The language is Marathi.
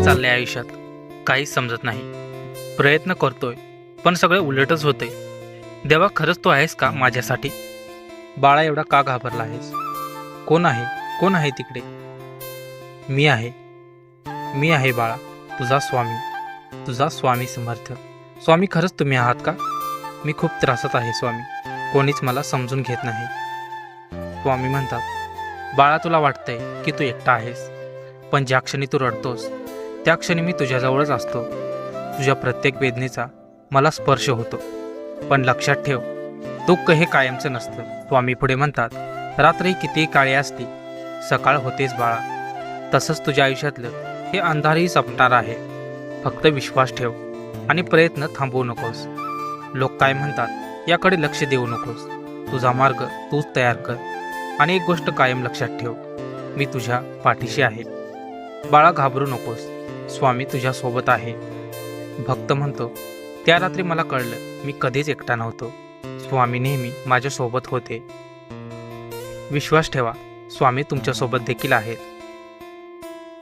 चाललंय आयुष्यात काहीच समजत नाही. प्रयत्न करतोय पण सगळं उलटच होतंय. देवा, खरंच तू आहेस का माझ्यासाठी? बाळा, एवढा का घाबरला आहेस? कोण आहे? कोण आहे तिकडे? मी आहे. मी आहे बाळा, तुझा स्वामी, तुझा स्वामी समर्थ. स्वामी, खरंच तुम्ही आहात का? मी खूप त्रासात आहे स्वामी. कोणीच मला समजून घेत नाही. स्वामी म्हणतात, बाळा, तुला वाटतंय की तू एकटा आहेस, पण ज्या क्षणी तू रडतोस त्या क्षणी मी तुझ्याजवळच असतो. तुझ्या प्रत्येक वेदनेचा मला स्पर्श होतो. पण लक्षात ठेव, दुःख हे कायमचं नसतं. स्वामी पुढे म्हणतात, रात्री कितीही काळी असती, सकाळ होतेच बाळा. तसंच तुझ्या आयुष्यातलं हे अंधारही संपणार आहे. फक्त विश्वास ठेव आणि प्रयत्न थांबवू नकोस. लोक काय म्हणतात याकडे लक्ष देऊ नकोस. तुझा मार्ग तूच तयार कर. आणि एक गोष्ट कायम लक्षात ठेव, मी तुझ्या पाठीशी आहे. बाळा, घाबरू नकोस, स्वामी तुझ्यासोबत आहे. भक्त म्हणतो, त्या रात्री मला कळलं मी कधीच एकटा नव्हतो. स्वामी नेहमी माझ्यासोबत होते. विश्वास ठेवा, स्वामी तुमच्यासोबत देखील आहेत.